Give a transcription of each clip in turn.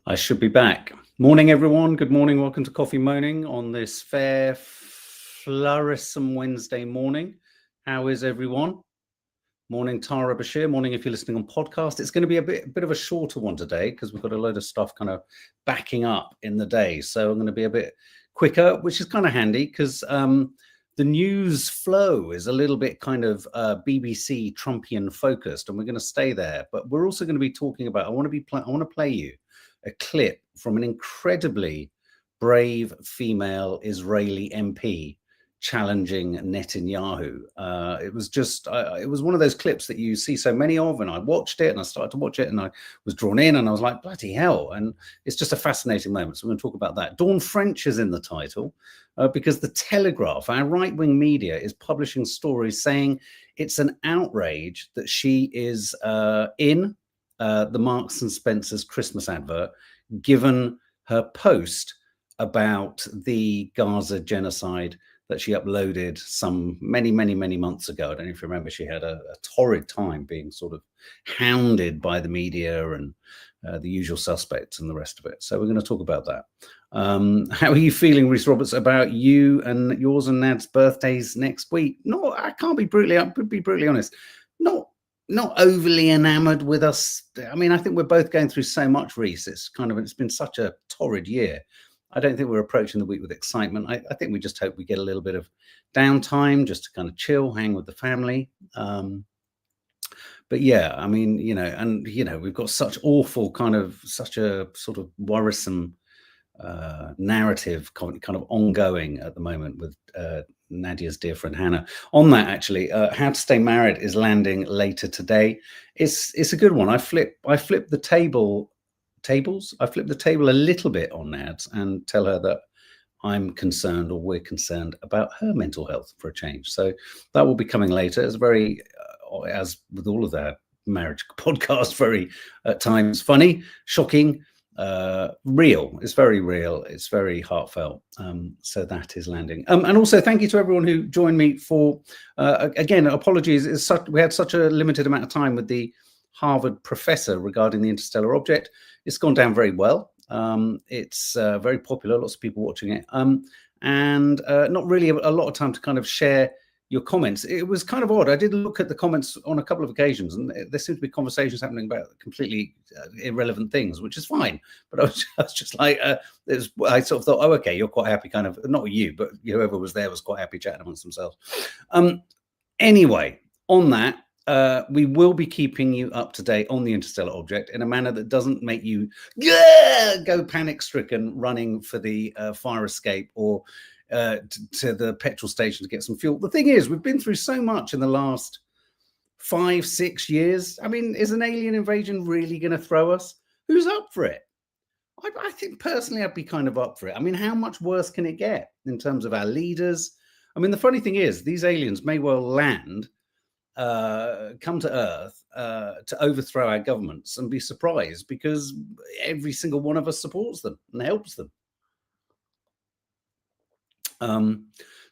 I should be back. Morning, everyone. Good morning. Welcome to Coffee Moaning on this fair, flourishing Wednesday morning. How is everyone? Morning, Tara Bashir. Morning, if you're listening on podcast. It's going to be a bit of a shorter one today because we've got a load of stuff kind of backing up in the day. So I'm going to be a bit quicker, which is kind of handy because the news flow is a little bit kind of BBC Trumpian focused, and we're going to stay there. But we're also going to be talking about. I want to play you a clip from an incredibly brave female Israeli MP challenging Netanyahu. It was one of those clips that you see so many of, and I watched it and I started to watch it and I was drawn in and I was like, bloody hell. And it's just a fascinating moment. So we're going to talk about that. Dawn French is in the title because the Telegraph, our right-wing media, is publishing stories saying it's an outrage that she is in the Marks and Spencer's Christmas advert, given her post about the Gaza genocide that she uploaded some many months ago. I don't know if you remember, she had a torrid time being sort of hounded by the media and the usual suspects and the rest of it. So we're going to talk about that. How are you feeling, Rhys Roberts, about you and yours and Nad's birthdays next week? No, I can't be brutally honest. Not overly enamored with us. I mean, I think we're both going through so much, Rhys. It's been such a torrid year. I don't think we're approaching the week with excitement. I think we just hope we get a little bit of downtime just to kind of chill, hang with the family. But yeah, I mean, we've got such a sort of worrisome narrative kind of ongoing at the moment with Nadia's dear friend Hannah. On that, actually, How to Stay Married is landing later today. It's a good one. I flip the tables. I flip the table a little bit on Nads and tell her that I'm concerned, or we're concerned, about her mental health for a change. So that will be coming later. It's very, as with all of their marriage podcasts, very at times funny, shocking, real. It's very real. It's very heartfelt. So that is landing. And also thank you to everyone who joined me for, again, apologies. We had such a limited amount of time with the Harvard professor regarding the interstellar object. It's gone down very well. It's very popular, lots of people watching it, and not really a lot of time to kind of share your comments. It was kind of odd. I did look at the comments on a couple of occasions, and there seemed to be conversations happening about completely irrelevant things, which is fine. But I was just like, I sort of thought, oh, okay, you're quite happy, kind of, not you, but whoever was there was quite happy chatting amongst themselves. Anyway, on that, we will be keeping you up to date on the interstellar object in a manner that doesn't make you go panic-stricken running for the fire escape or to the petrol station to get some fuel. The thing is, we've been through so much in the last 5-6 years. I mean, is an alien invasion really going to throw us? Who's up for it? I think personally I'd be kind of up for it. I mean, how much worse can it get in terms of our leaders? I mean, the funny thing is, these aliens may well land, come to Earth to overthrow our governments and be surprised because every single one of us supports them and helps them.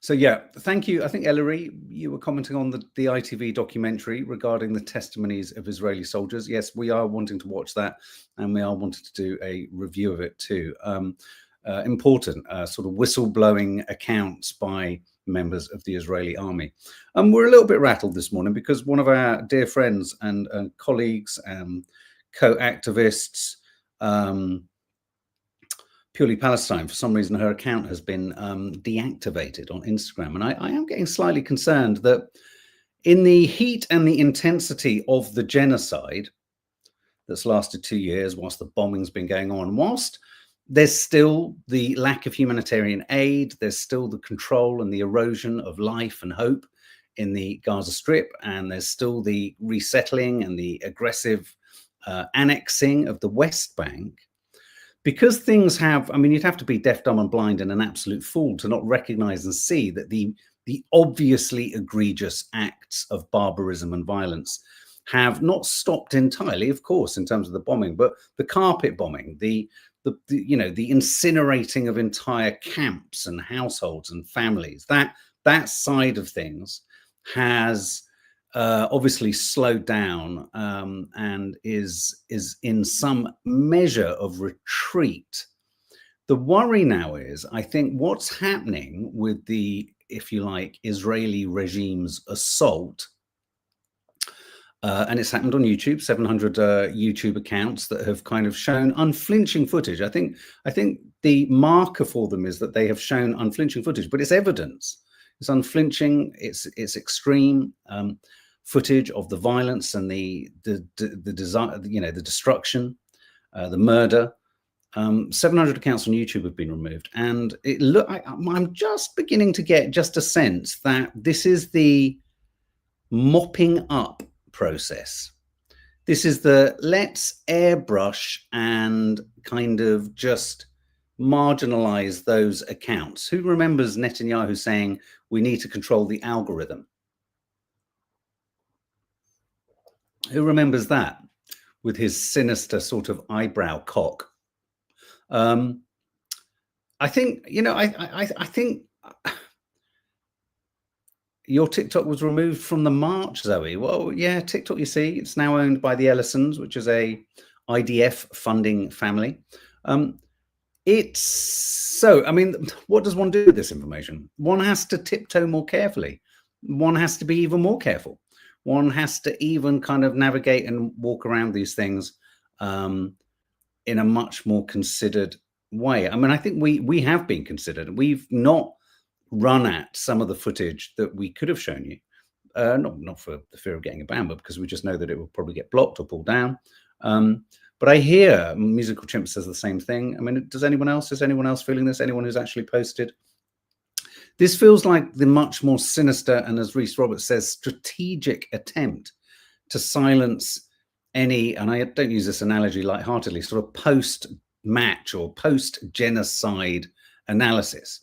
So yeah, thank you. I think Ellery, you were commenting on the ITV documentary regarding the testimonies of Israeli soldiers. Yes, we are wanting to watch that, and we are wanting to do a review of it too. Important sort of whistleblowing accounts by members of the Israeli army. We're a little bit rattled this morning because one of our dear friends and colleagues and co-activists, Purely Palestine, for some reason her account has been deactivated on Instagram. And I am getting slightly concerned that in the heat and the intensity of the genocide that's lasted 2 years, whilst the bombing's been going on, whilst there's still the lack of humanitarian aid, there's still the control and the erosion of life and hope in the Gaza Strip, and there's still the resettling and the aggressive annexing of the West Bank. Because things have, I mean, you'd have to be deaf, dumb and blind and an absolute fool to not recognize and see that the obviously egregious acts of barbarism and violence have not stopped entirely, of course, in terms of the bombing, but the carpet bombing, the incinerating of entire camps and households and families, that side of things has obviously slowed down and is in some measure of retreat. The worry now is, I think, what's happening with the, if you like, Israeli regime's assault. And it's happened on YouTube, 700 YouTube accounts that have kind of shown unflinching footage. I think the marker for them is that they have shown unflinching footage, but it's evidence. It's unflinching. It's extreme footage of the violence and the desire, you know, the destruction, the murder. 700 accounts on YouTube have been removed, and I'm just beginning to get just a sense that this is the mopping up process. This is the let's airbrush and kind of just marginalize those accounts. Who remembers Netanyahu saying we need to control the algorithm? Who remembers that, with his sinister sort of eyebrow cock? I think, you know, I think your TikTok was removed from the march, Zoe. Well, yeah, TikTok, you see, it's now owned by the Ellisons, which is a IDF funding family. It's so, I mean, what does one do with this information? One has to tiptoe more carefully. One has to be even more careful. One has to even kind of navigate and walk around these things in a much more considered way. I mean, I think we have been considered. We've not run at some of the footage that we could have shown you, not for the fear of getting a ban, but because we just know that it will probably get blocked or pulled down. But I hear Musical Chimp says the same thing. I mean, is anyone else feeling this? Anyone who's actually posted? This feels like the much more sinister and, as Rhys Roberts says, strategic attempt to silence any, and I don't use this analogy lightheartedly, sort of post-match or post-genocide analysis.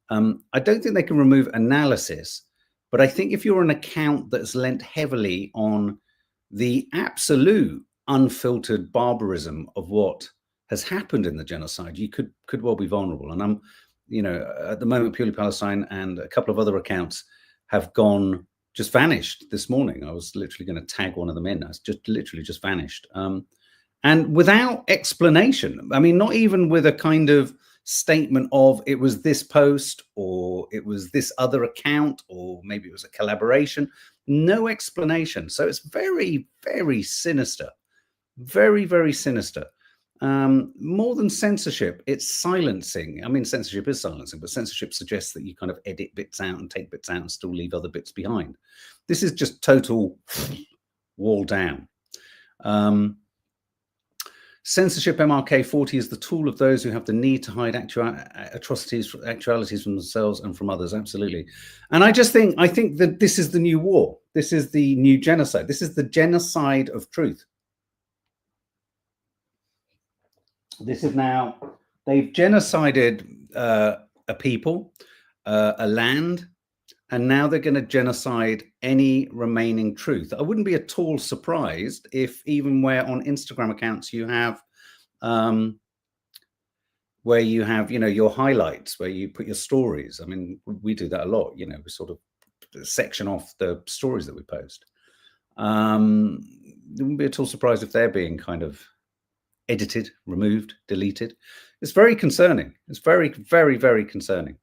I don't think they can remove analysis, but I think if you're an account that's lent heavily on the absolute unfiltered barbarism of what has happened in the genocide, you could well be vulnerable. And I'm, you know, at the moment, Purely Palestine and a couple of other accounts have just vanished this morning. I was literally going to tag one of them in. It's just literally just vanished. And without explanation. I mean, not even with a kind of statement of it was this post or it was this other account or maybe it was a collaboration. No explanation. So it's very, very sinister. Very, very sinister. More than censorship, it's silencing. I mean, censorship is silencing, but censorship suggests that you kind of edit bits out and take bits out and still leave other bits behind. This is just total wall down. Censorship MRK 40 is the tool of those who have the need to hide actualities from themselves and from others. Absolutely. And I think that this is the new war. This is the new genocide. This is the genocide of truth. This is now, they've genocided a people, a land, and now they're going to genocide any remaining truth. I wouldn't be at all surprised if even where on Instagram accounts you have, you know, your highlights, where you put your stories. I mean, we do that a lot, you know, we sort of section off the stories that we post. I wouldn't be at all surprised if they're being kind of edited, removed, deleted. It's very concerning. It's very, very, very concerning.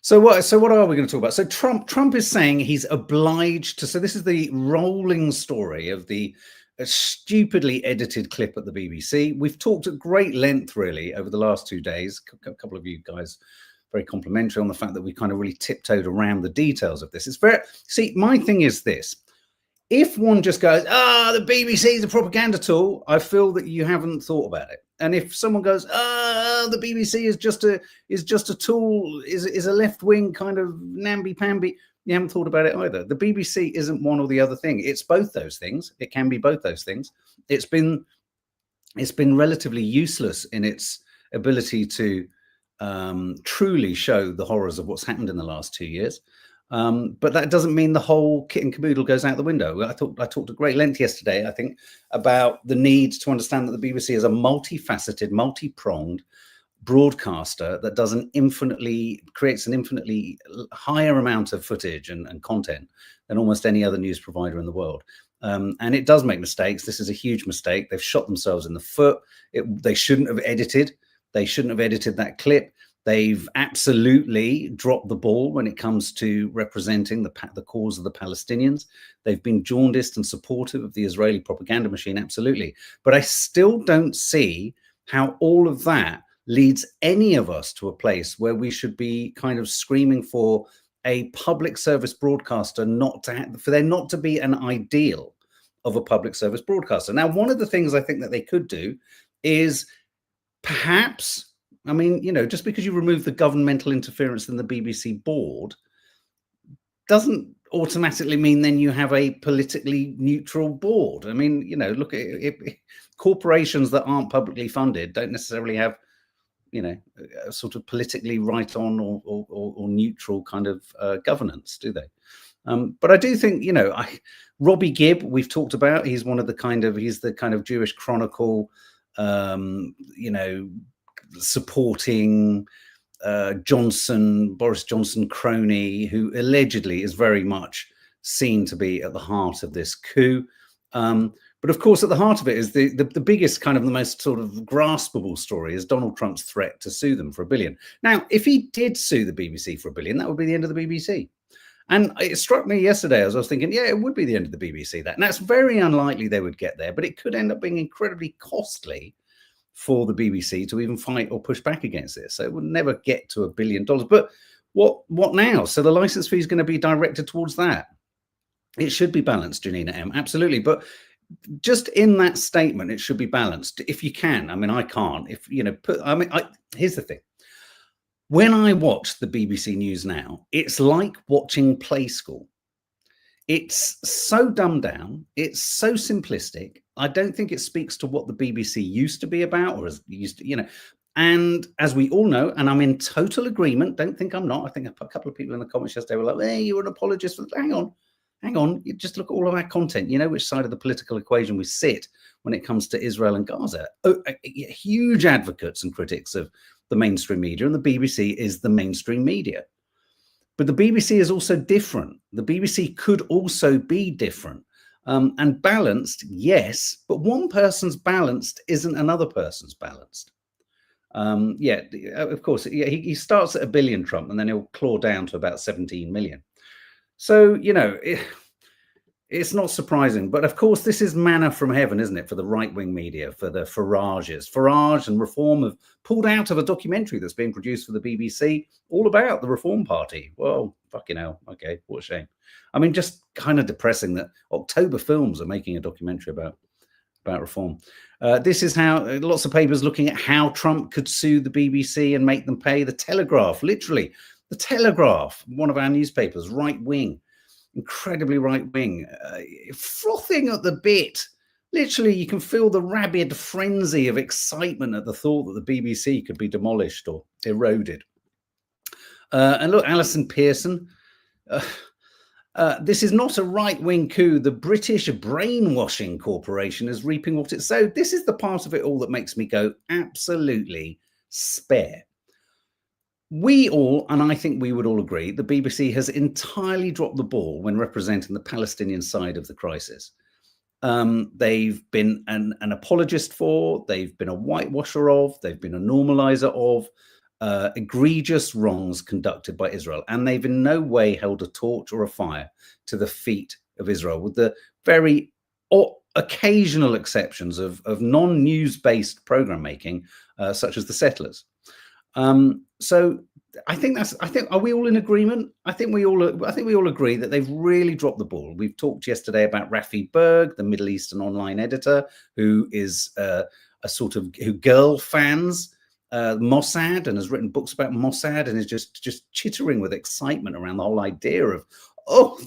So what are we going to talk about? So Trump is saying he's obliged to. So this is the rolling story of the stupidly edited clip at the BBC. We've talked at great length, really, over the last 2 days. A couple of you guys very complimentary on the fact that we kind of really tiptoed around the details of this. It's very. See, my thing is this. If one just goes, the BBC is a propaganda tool, I feel that you haven't thought about it. And if someone goes, the BBC is just a tool, is a left-wing kind of namby-pamby, you haven't thought about it either. The BBC isn't one or the other thing. It's both those things. It can be both those things. It's been relatively useless in its ability to truly show the horrors of what's happened in the last 2 years. But that doesn't mean the whole kit and caboodle goes out the window. I talked at great length yesterday, I think, about the need to understand that the BBC is a multifaceted, multi-pronged, broadcaster that does creates an infinitely higher amount of footage and content than almost any other news provider in the world. And it does make mistakes. This is a huge mistake. They've shot themselves in the foot. They shouldn't have edited. They shouldn't have edited that clip. They've absolutely dropped the ball when it comes to representing the cause of the Palestinians. They've been jaundiced and supportive of the Israeli propaganda machine, absolutely. But I still don't see how all of that leads any of us to a place where we should be kind of screaming for a public service broadcaster for there not to be an ideal of a public service broadcaster. Now, one of the things I think that they could do is perhaps, I mean, you know, just because you remove the governmental interference in the BBC board doesn't automatically mean then you have a politically neutral board. I mean, you know, look at it, corporations that aren't publicly funded don't necessarily have, you know, a sort of politically right on or neutral kind of governance, do they? But I do think, you know, Robbie Gibb, we've talked about, he's the kind of Jewish Chronicle, you know, supporting Boris Johnson crony, who allegedly is very much seen to be at the heart of this coup. But of course, at the heart of it is the biggest, kind of the most sort of graspable story is Donald Trump's threat to sue them for $1 billion. Now, if he did sue the BBC for $1 billion, that would be the end of the BBC. And it struck me yesterday as I was thinking, yeah, it would be the end of the BBC. And that's very unlikely they would get there, but it could end up being incredibly costly for the BBC to even fight or push back against this. So it would never get to $1 billion. But what now? So the license fee is going to be directed towards that. It should be balanced, Janina M. Absolutely. But just in that statement, it should be balanced if you can. I mean, I can't. If you know, here's the thing. When I watch the BBC News now, it's like watching Play School. It's so dumbed down. It's so simplistic. I don't think it speaks to what the BBC used to be about, or as used to, you know. And as we all know, and I'm in total agreement. Don't think I'm not. I think a couple of people in the comments yesterday were like, "Hey, you're an apologist for." Hang on. You just look at all of our content. You know which side of the political equation we sit when it comes to Israel and Gaza. Huge advocates and critics of the mainstream media, and the BBC is the mainstream media. But the BBC is also different. The BBC could also be different and balanced, yes, but one person's balanced isn't another person's balanced. Yeah, of course, yeah, he starts at $1 billion, Trump, and then he'll claw down to about 17 million. So, you know, it's not surprising. But of course, this is manna from heaven, isn't it, for the right-wing media, for the Farages. Farage and Reform have pulled out of a documentary that's being produced for the BBC all about the Reform Party. Well, fucking hell. Okay, what a shame. I mean, just kind of depressing that October Films are making a documentary about Reform. This is how lots of papers looking at how Trump could sue the BBC and make them pay. The Telegraph, literally. The Telegraph, one of our newspapers, right-wing, incredibly right-wing, frothing at the bit. Literally, you can feel the rabid frenzy of excitement at the thought that the BBC could be demolished or eroded. And look, Alison Pearson, this is not a right-wing coup. The British Brainwashing Corporation is reaping what it sowed. This is the part of it all that makes me go absolutely spare. We all, and I think we would all agree, the BBC has entirely dropped the ball when representing the Palestinian side of the crisis. They've been an apologist for, they've been a whitewasher of, they've been a normalizer of egregious wrongs conducted by Israel. And they've in no way held a torch or a fire to the feet of Israel, with the very occasional exceptions of non-news-based program making, such as The Settlers. So I think are we all in agreement? I think we all agree that they've really dropped the ball. We've talked yesterday about Rafi Berg, the Middle Eastern online editor, who is who girl fans Mossad and has written books about Mossad and is just chittering with excitement around the whole idea of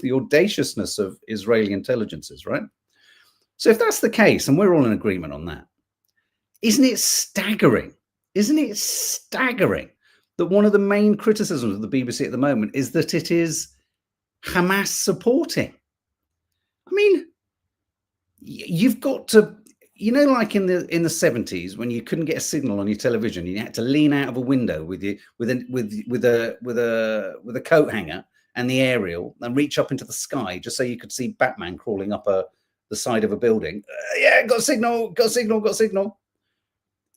the audaciousness of Israeli intelligences, right? So if that's the case, and we're all in agreement on that, isn't it staggering? Isn't it staggering that one of the main criticisms of the BBC at the moment is that it is Hamas supporting? I mean, you've got to, you know, like in the 70s when you couldn't get a signal on your television, you had to lean out of a window with a coat hanger and the aerial and reach up into the sky just so you could see Batman crawling up the side of a building. Yeah, got a signal, got a signal, got a signal.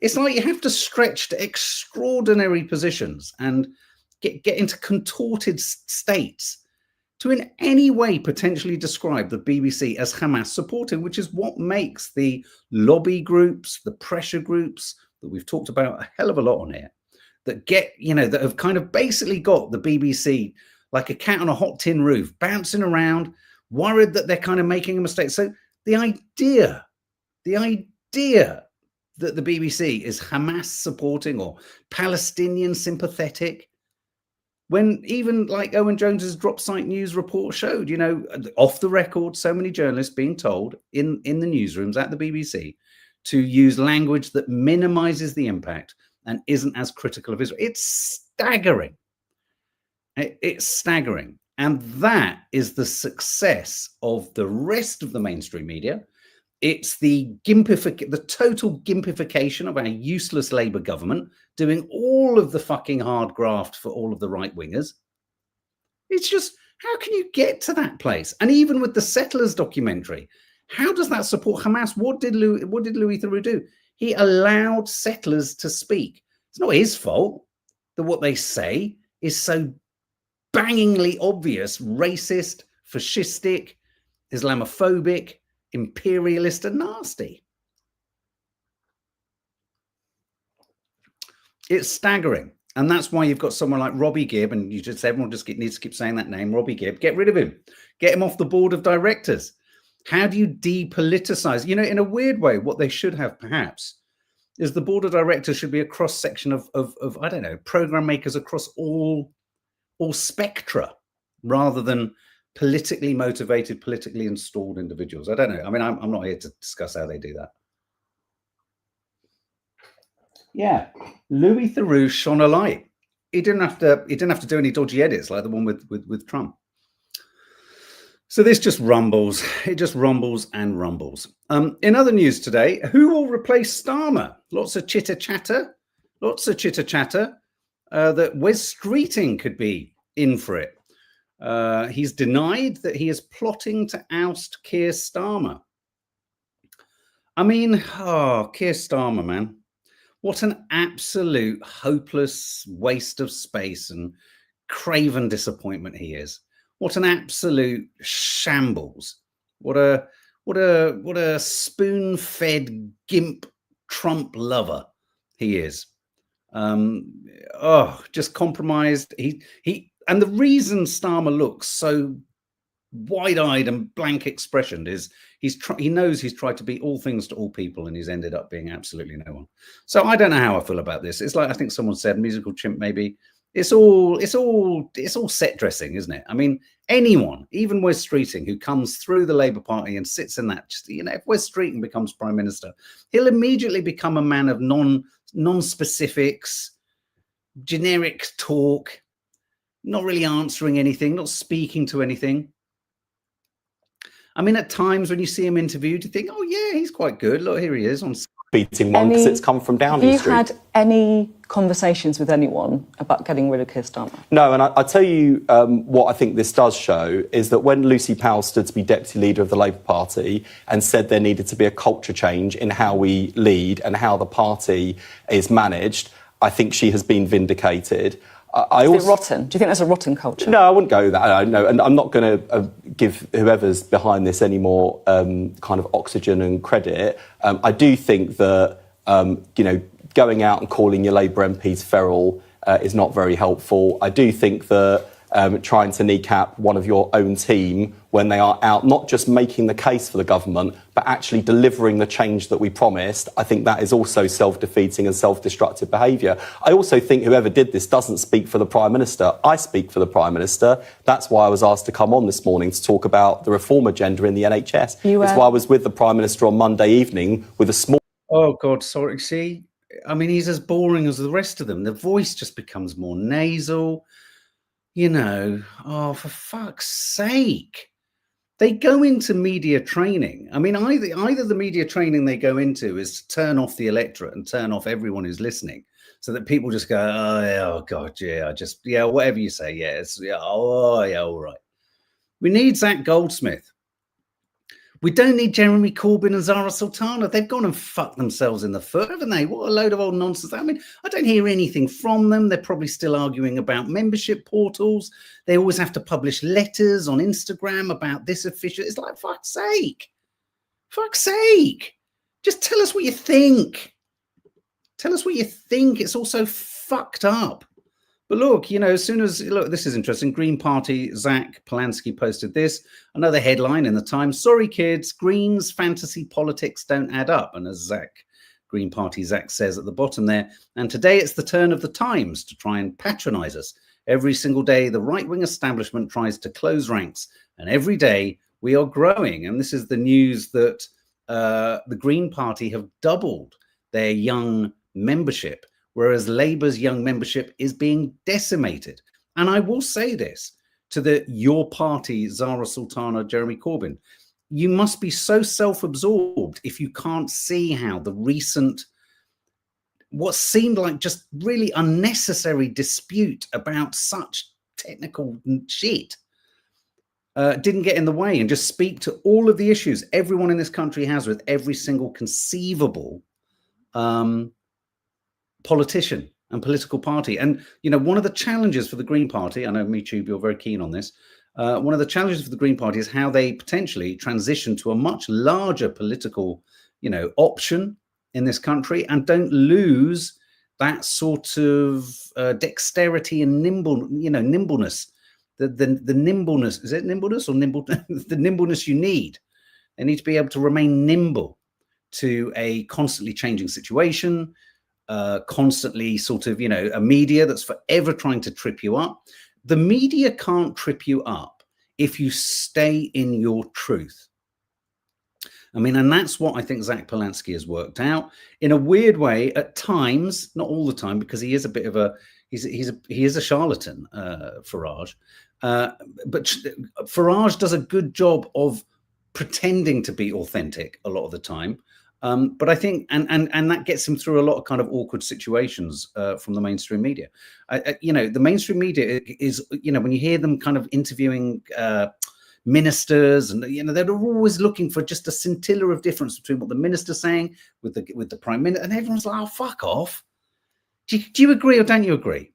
It's like you have to stretch to extraordinary positions and get into contorted states to in any way potentially describe the BBC as Hamas supporting, which is what makes the lobby groups, the pressure groups that we've talked about a hell of a lot on here, that get, you know, that have kind of basically got the BBC like a cat on a hot tin roof, bouncing around, worried that they're kind of making a mistake. So the idea that the BBC is Hamas supporting or Palestinian sympathetic, when even like Owen Jones's Drop Site News report showed, you know, off the record, so many journalists being told in the newsrooms at the BBC to use language that minimizes the impact and isn't as critical of Israel. It's staggering. It's staggering. And that is the success of the rest of the mainstream media. It's the total gimpification of our useless Labour government, doing all of the fucking hard graft for all of the right wingers. It's just, how can you get to that place? And even with the Settlers documentary, how does that support Hamas? What did Louis Theroux do? He allowed settlers to speak. It's not his fault that what they say is so bangingly obvious, racist, fascistic, Islamophobic, imperialist and nasty. It's staggering. And that's why you've got someone like Robbie Gibb, and everyone just needs to keep saying that name, Robbie Gibb. Get rid of him. Get him off the board of directors. How do you depoliticize? You know, in a weird way, what they should have perhaps is the board of directors should be a cross-section of I don't know, program makers across all spectra, rather than politically motivated, politically installed individuals. I don't know. I mean, I'm not here to discuss how they do that. Yeah, Louis Theroux shone a light. He didn't have to do any dodgy edits like the one with Trump. So this just rumbles. It just rumbles and rumbles. In other news today, who will replace Starmer? Lots of chitter chatter that Wes Streeting could be in for it. He's denied that he is plotting to oust Keir Starmer. I mean, Keir Starmer, man. What an absolute hopeless waste of space and craven disappointment he is. What an absolute shambles. What a spoon-fed gimp Trump lover he is. Just compromised. And the reason Starmer looks so wide-eyed and blank expressioned is he knows he's tried to be all things to all people and he's ended up being absolutely no one. So I don't know how I feel about this. It's like, I think someone said, musical chimp maybe. It's all set dressing, isn't it? I mean, anyone, even Wes Streeting, who comes through the Labour Party and sits in that, just, you know, if Wes Streeting becomes Prime Minister, he'll immediately become a man of non-specifics, generic talk, not really answering anything, not speaking to anything. I mean, at times when you see him interviewed, you think, oh, yeah, he's quite good. Look, here he is on beating one because it's come from Downing Street. Have you had any conversations with anyone about getting rid of Keir Starmer? No, and I'll tell you what I think this does show is that when Lucy Powell stood to be deputy leader of the Labour Party and said there needed to be a culture change in how we lead and how the party is managed, I think she has been vindicated. Is it rotten? Do you think that's a rotten culture? No, I wouldn't go that. No, and I'm not going to give whoever's behind this any more kind of oxygen and credit. I do think that going out and calling your Labour MPs feral is not very helpful. I do think that trying to kneecap one of your own team when they are out, not just making the case for the government, but actually delivering the change that we promised, I think that is also self-defeating and self-destructive behaviour. I also think whoever did this doesn't speak for the Prime Minister. I speak for the Prime Minister. That's why I was asked to come on this morning to talk about the reform agenda in the NHS. It's why I was with the Prime Minister on Monday evening with a small... Oh, God, sorry. See, I mean, he's as boring as the rest of them. The voice just becomes more nasal. You know, oh, for fuck's sake. They go into media training. I mean, either the media training they go into is to turn off the electorate and turn off everyone who's listening, so that people just go, oh, yeah, oh God, yeah, yeah, whatever you say, yeah, it's, yeah, oh, yeah, all right. We need Zach Goldsmith. We don't need Jeremy Corbyn and Zara Sultana. They've gone and fucked themselves in the foot, haven't they? What a load of old nonsense. I mean, I don't hear anything from them. They're probably still arguing about membership portals. They always have to publish letters on Instagram about this official. It's like, fuck's sake. Fuck's sake. Just tell us what you think. Tell us what you think. It's all so fucked up. But look, you know, as soon as, look, this is interesting. Green Party, Zach Polanski posted this. Another headline in the Times. Sorry, kids, Greens fantasy politics don't add up. And as Green Party Zach says at the bottom there, and today it's the turn of the Times to try and patronize us. Every single day, the right-wing establishment tries to close ranks. And every day we are growing. And this is the news that the Green Party have doubled their young membership, whereas Labour's young membership is being decimated. And I will say this to your party, Zara Sultana, Jeremy Corbyn, you must be so self-absorbed if you can't see how the recent, what seemed like just really unnecessary dispute about such technical shit didn't get in the way, and just speak to all of the issues everyone in this country has with every single conceivable politician and political party. And, you know, one of the challenges for the Green Party, I know, Mitube, you're very keen on this. One of the challenges for the Green Party is how they potentially transition to a much larger political, you know, option in this country and don't lose that sort of dexterity and nimbleness, the nimbleness, is it nimbleness or nimble? The nimbleness you need. They need to be able to remain nimble to a constantly changing situation, constantly sort of, you know, a media that's forever trying to trip you up. The media can't trip you up if you stay in your truth. I mean, and that's what I think Zach Polanski has worked out in a weird way at times, not all the time, because he is a bit of a, he is a charlatan, Farage. But Farage does a good job of pretending to be authentic a lot of the time. But I think, and that gets him through a lot of kind of awkward situations from the mainstream media. You know, the mainstream media is, you know, when you hear them kind of interviewing ministers, and, you know, they're always looking for just a scintilla of difference between what the minister's saying with the prime minister, and everyone's like, oh, fuck off. Do you agree or don't you agree?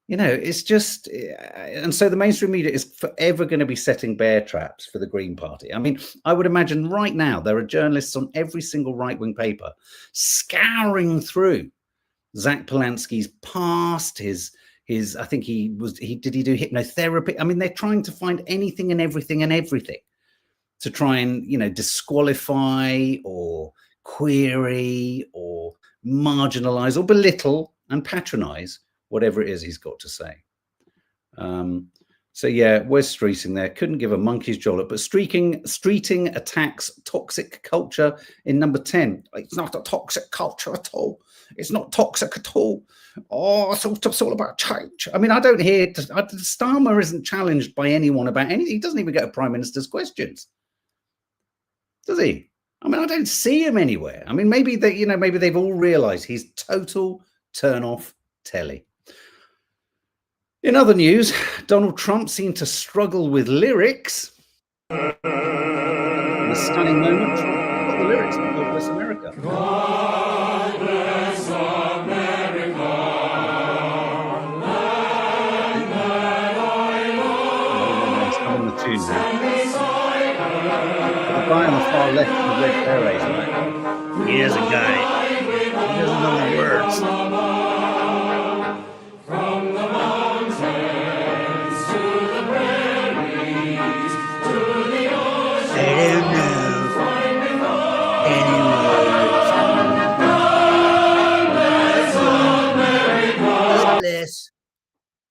You know, it's just, and so the mainstream media is forever going to be setting bear traps for the Green Party. I mean, I would imagine right now there are journalists on every single right-wing paper scouring through Zach Polanski's past, his I think did he do hypnotherapy? I mean, they're trying to find anything and everything to try and, you know, disqualify or query or marginalize or belittle and patronize whatever it is he's got to say. So yeah, we're streeting there. Couldn't give a monkey's jollop, but streeting attacks toxic culture in number 10. It's not a toxic culture at all. It's not toxic at all. Oh, it's all about change. I mean, I don't hear, Starmer isn't challenged by anyone about anything. He doesn't even get a prime minister's questions, does he? I mean, I don't see him anywhere. I mean, maybe maybe they've all realized he's total turn off telly. In other news, Donald Trump seemed to struggle with lyrics. In a stunning moment, Trump got the lyrics from God Bless America. God bless America, land that I love. It's on the tune now. The guy on the far left with the red berets, right? He is a guy. He doesn't know the words.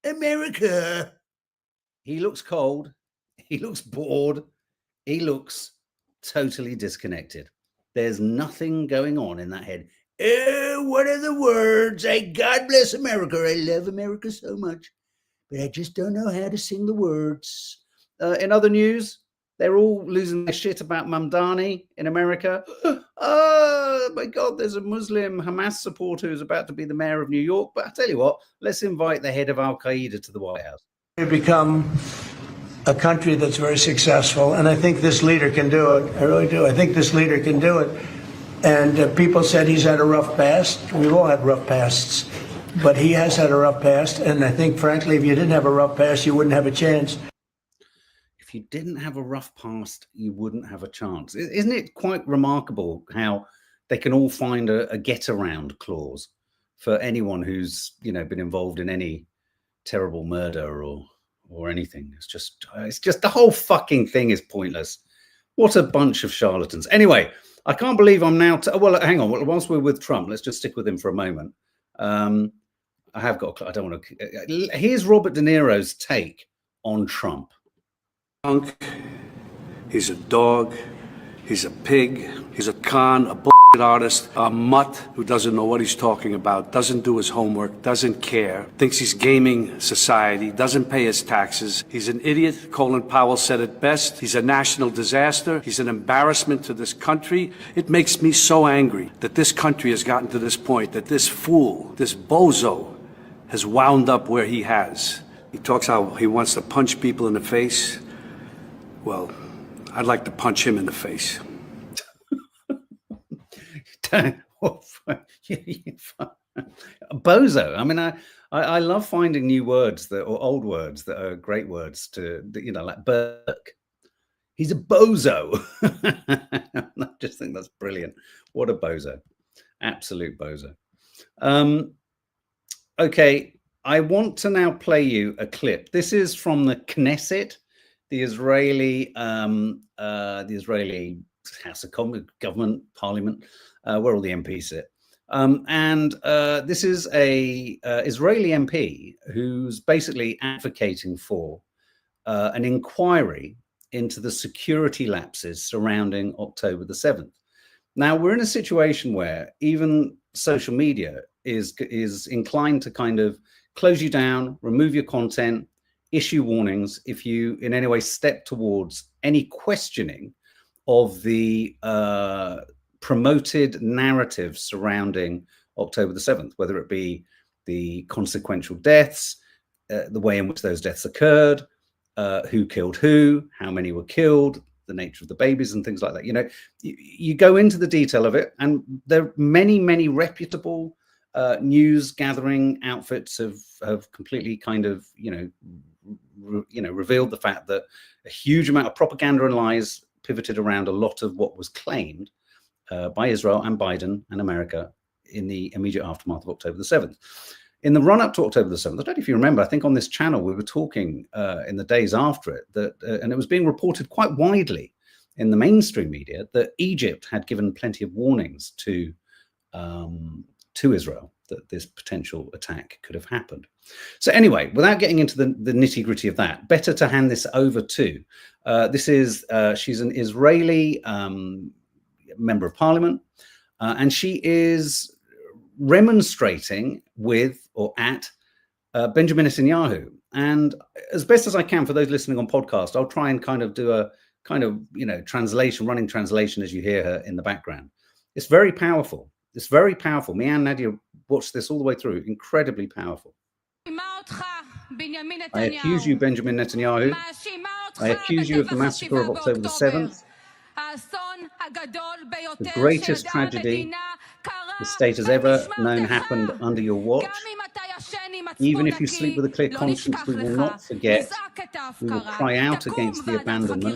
America. He looks cold. He looks bored. He looks totally disconnected. There's nothing going on in that head. Oh, what are the words? God bless America. I love America so much, but I just don't know how to sing the words. In other news, They're all losing their shit about Mamdani in America. Oh my God, there's a Muslim Hamas supporter who's about to be the mayor of New York. But I tell you what, let's invite the head of Al-Qaeda to the White House. We've become a country that's very successful, and I think this leader can do it. I really do. I think this leader can do it. And people said he's had a rough past. We've all had rough pasts, but he has had a rough past. And I think, frankly, if you didn't have a rough past, you wouldn't have a chance. If you didn't have a rough past, you wouldn't have a chance. Isn't it quite remarkable how they can all find a get-around clause for anyone who's, you know, been involved in any terrible murder or anything? It's just the whole fucking thing is pointless. What a bunch of charlatans. Anyway, I can't believe I'm now. Well, hang on. Whilst we're with Trump, let's just stick with him for a moment. I don't want to. Here's Robert De Niro's take on Trump. He's a dog. He's a pig. He's a con, a bullshit artist, a mutt who doesn't know what he's talking about, doesn't do his homework, doesn't care, thinks he's gaming society, doesn't pay his taxes. He's an idiot. Colin Powell said it best. He's a national disaster. He's an embarrassment to this country. It makes me so angry that this country has gotten to this point, that this fool, this bozo, has wound up where he has. He talks how he wants to punch people in the face. Well, I'd like to punch him in the face. Bozo. I mean, I love finding new words or old words that are great words to, you know, like Burke. He's a bozo. I just think that's brilliant. What a bozo. Absolute bozo. Okay, I want to now play you a clip. This is from the Knesset, the Israeli House of Commons, government, parliament, where all the MPs sit. And this is a Israeli MP who's basically advocating for an inquiry into the security lapses surrounding October the 7th. Now, we're in a situation where even social media is inclined to kind of close you down, remove your content, issue warnings if you in any way step towards any questioning of the promoted narrative surrounding October the 7th, whether it be the consequential deaths, the way in which those deaths occurred, who killed who, how many were killed, the nature of the babies and things like that. You know, you go into the detail of it, and there are many reputable news gathering outfits have completely kind of, revealed the fact that a huge amount of propaganda and lies pivoted around a lot of what was claimed by Israel and Biden and America in the immediate aftermath of October the 7th. In the run-up to October the 7th, I don't know if you remember, I think on this channel we were talking in the days after it, that and it was being reported quite widely in the mainstream media that Egypt had given plenty of warnings to Israel that this potential attack could have happened. So anyway, without getting into the nitty-gritty of that, better to hand this over to, she's an Israeli member of parliament, and she is remonstrating with or at Benjamin Netanyahu. And as best as I can, for those listening on podcast, I'll try and kind of do a kind of, translation, running translation as you hear her in the background. It's very powerful. It's very powerful. Me and Nadia watched this all the way through. Incredibly powerful. I accuse you, Benjamin Netanyahu. I accuse you of the massacre of October the 7th. The greatest tragedy the state has ever known happened under your watch. Even if you sleep with a clear conscience, we will not forget. We will cry out against the abandonment.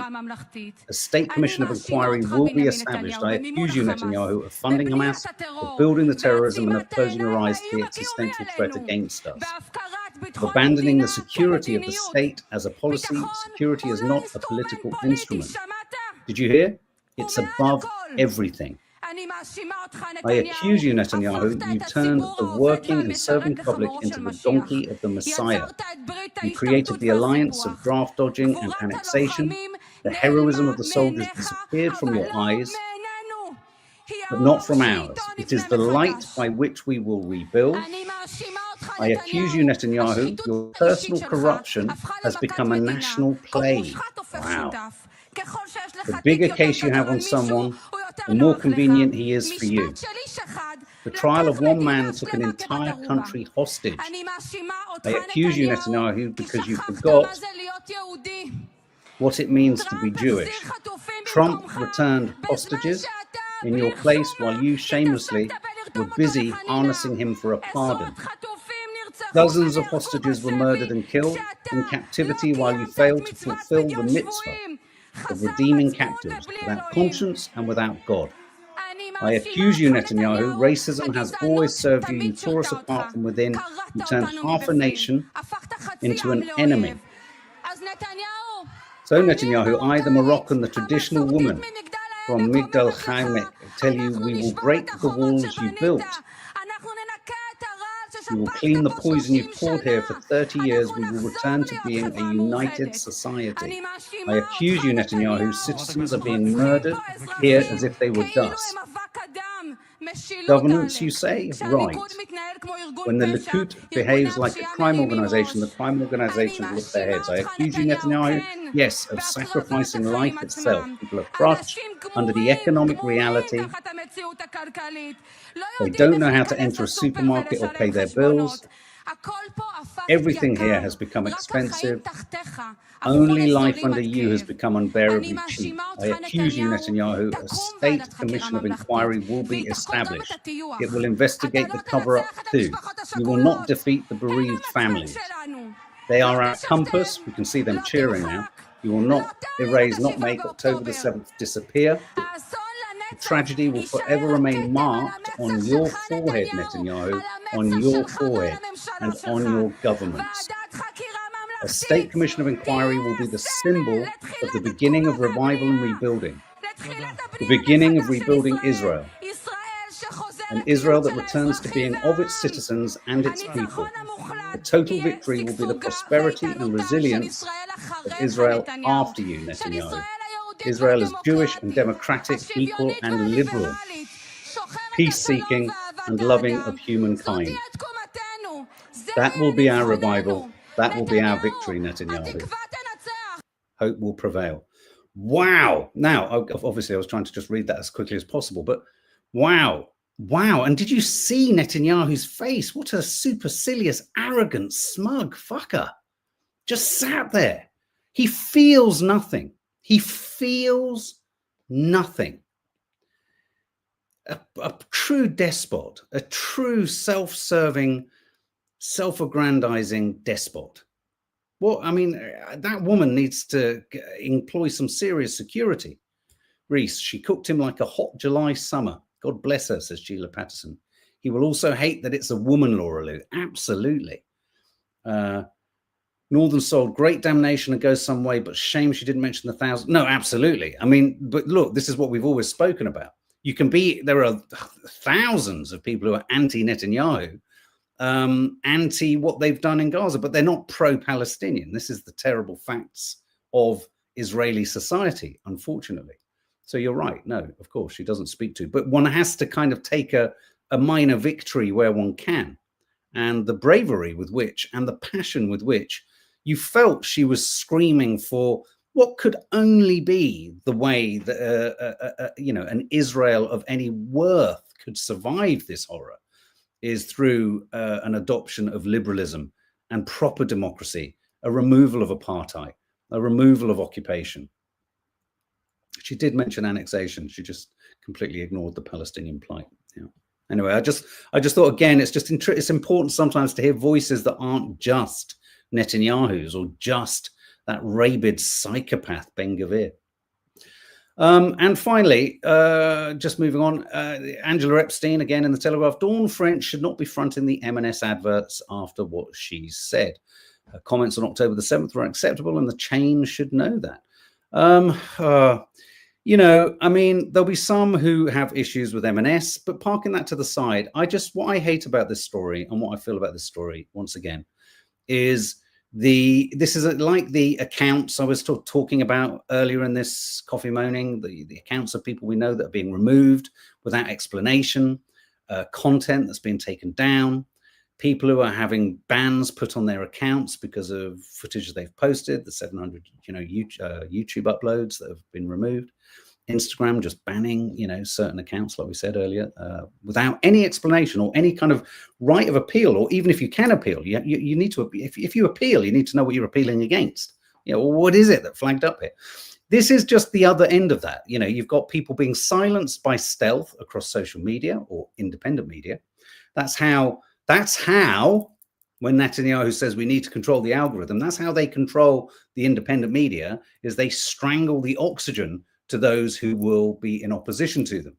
A state commission of inquiry will be established. I accuse you, Netanyahu, of funding Hamas, of building the terrorism, and of closing your eyes to the existential threat against us. Of abandoning the security of the state as a policy. Security is not a political instrument. Did you hear? It's above everything. I accuse you, Netanyahu, you turned the working and serving public into the donkey of the Messiah. You created the alliance of draft dodging and annexation. The heroism of the soldiers disappeared from your eyes, but not from ours. It is the light by which we will rebuild. I accuse you, Netanyahu, your personal corruption has become a national plague. Wow. The bigger case you have on someone, the more convenient he is for you. The trial of one man took an entire country hostage. I accuse you, Netanyahu, because you forgot what it means to be Jewish. Trump returned hostages in your place while you shamelessly were busy harnessing him for a pardon. Dozens of hostages were murdered and killed in captivity while you failed to fulfill the mitzvah of redeeming captives without conscience and without God. I accuse you, Netanyahu. Racism has always served you. You tore us apart from within. You turned half a nation into an enemy. So, Netanyahu, I, the Moroccan, the traditional woman from Migdal Haimek, tell you we will break the walls you built. We will clean the poison you've poured here for 30 years. We will return to being a united society. I accuse you, Netanyahu. Citizens are being murdered here as if they were dust. Governance, you say? Right. When the Likud behaves like a crime organization, the crime organization lift their heads. I accuse you, Netanyahu, yes, of sacrificing life itself. People are crushed under the economic reality. They don't know how to enter a supermarket or pay their bills. Everything here has become expensive. Only life under you has become unbearably cheap. I accuse you, Netanyahu, a state commission of inquiry will be established. It will investigate the cover-up too. You will not defeat the bereaved families. They are our compass. We can see them cheering now. You will not erase, not make October the 7th disappear. The tragedy will forever remain marked on your forehead, Netanyahu, on your forehead and on your governments. A state commission of inquiry will be the symbol of the beginning of revival and rebuilding, the beginning of rebuilding Israel, an Israel that returns to being of its citizens and its people. The total victory will be the prosperity and resilience of Israel after you, Netanyahu. Israel is Jewish and democratic, equal and liberal, peace-seeking and loving of humankind. That will be our revival. That will be our victory, Netanyahu. Hope will prevail. Wow. Now, obviously, I was trying to just read that as quickly as possible, but wow. Wow. And did you see Netanyahu's face? What a supercilious, arrogant, smug fucker. Just sat there. He feels nothing. He feels nothing. A true despot, a true self-serving, self-aggrandizing despot. Well, I mean, that woman needs to employ some serious security. Reese, she cooked him like a hot July summer. God bless her, says Sheila Patterson. He will also hate that it's a woman, Laura Lou. Absolutely. Northern Soul, great damnation and goes some way, but shame she didn't mention the 1,000. No, absolutely. I mean, but look, this is what we've always spoken about. You can be, there are thousands of people who are anti-Netanyahu, anti what they've done in Gaza, but they're not pro-Palestinian. This is the terrible facts of Israeli society, unfortunately. So you're right. No, of course, she doesn't speak to, but one has to kind of take a minor victory where one can. And the bravery with which, and the passion with which you felt she was screaming for what could only be the way that, an Israel of any worth could survive this horror, is through an adoption of liberalism and proper democracy, a removal of apartheid, a removal of occupation. She did mention annexation. She just completely ignored the Palestinian plight. Yeah. Anyway, I just thought, again, it's important sometimes to hear voices that aren't just Netanyahu's or just that rabid psychopath Ben Gvir. And finally, just moving on, Angela Epstein, again in the Telegraph, Dawn French should not be fronting the M&S adverts after what she said. Her comments on October the 7th were unacceptable and the chain should know that. I mean, there'll be some who have issues with M&S, but parking that to the side, what I hate about this story and what I feel about this story, once again, is this is like the accounts I was talking about earlier in this coffee moaning, the accounts of people we know that are being removed without explanation, content that's being taken down. people who are having bans put on their accounts because of footage they've posted, the 700, YouTube uploads that have been removed. Instagram just banning, certain accounts, like we said earlier, without any explanation or any kind of right of appeal, or even if you can appeal, you need to, if you appeal, you need to know what you're appealing against. What is it that flagged up here? This is just the other end of that. You've got people being silenced by stealth across social media or independent media. That's how, when Netanyahu says we need to control the algorithm, that's how they control the independent media, is they strangle the oxygen to those who will be in opposition to them.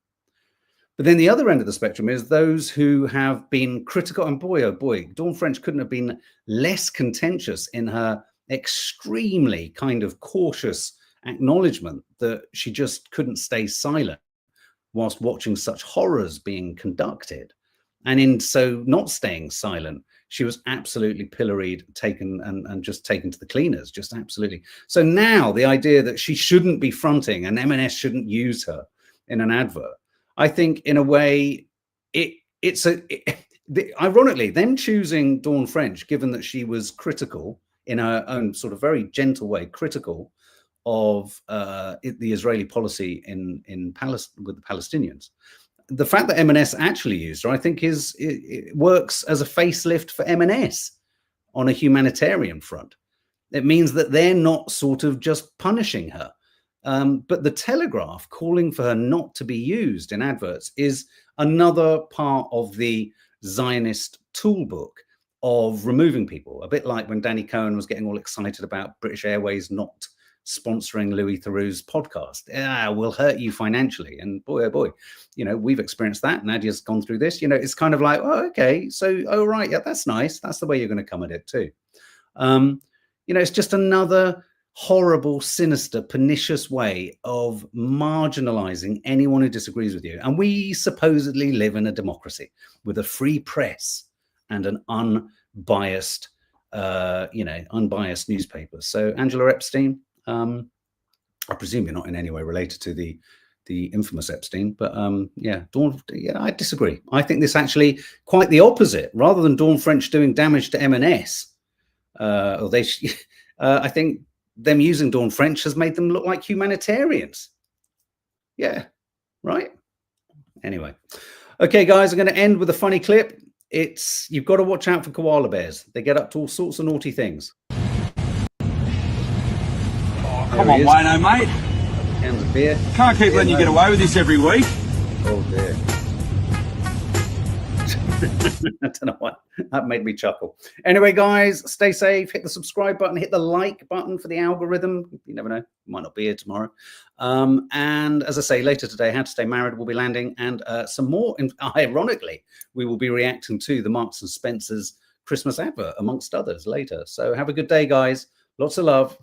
But then the other end of the spectrum is those who have been critical. And boy, oh boy, Dawn French couldn't have been less contentious in her extremely kind of cautious acknowledgement that she just couldn't stay silent whilst watching such horrors being conducted. And in so not staying silent, she was absolutely pilloried, taken and just taken to the cleaners, just absolutely. So now the idea that she shouldn't be fronting and M&S shouldn't use her in an advert, I think in a way, ironically, them choosing Dawn French, given that she was critical in her own sort of very gentle way, critical of the Israeli policy in Palestine with the Palestinians. The fact that M&S actually used her, I think, it works as a facelift for M&S on a humanitarian front. It means that they're not sort of just punishing her. But the Telegraph calling for her not to be used in adverts is another part of the Zionist toolbook of removing people. A bit like when Danny Cohen was getting all excited about British Airways not sponsoring Louis Theroux's podcast. Will hurt you financially. And boy, oh boy, we've experienced that. Nadia's gone through this. It's kind of like, oh, okay, so, oh, right, yeah, that's nice. That's the way you're going to come at it too. It's just another horrible, sinister, pernicious way of marginalizing anyone who disagrees with you. And we supposedly live in a democracy with a free press and an unbiased, unbiased newspaper. So Angela Epstein, I presume you're not in any way related to the infamous Epstein, but Dawn, I disagree. I think this actually quite the opposite. Rather than Dawn French doing damage to M&S, I think them using Dawn French has made them look like humanitarians. Yeah, right. Anyway, okay, guys, I'm going to end with a funny clip. You've got to watch out for koala bears. They get up to all sorts of naughty things. Come on, Wayno, mate. Cans of beer. Can't keep letting you get away with this every week. Oh, dear. I don't know what. That made me chuckle. Anyway, guys, stay safe. Hit the subscribe button. Hit the like button for the algorithm. You never know. Might not be here tomorrow. And as I say, later today, How to Stay Married will be landing. And some more, ironically, we will be reacting to the Marks and Spencer's Christmas advert, amongst others, later. So have a good day, guys. Lots of love.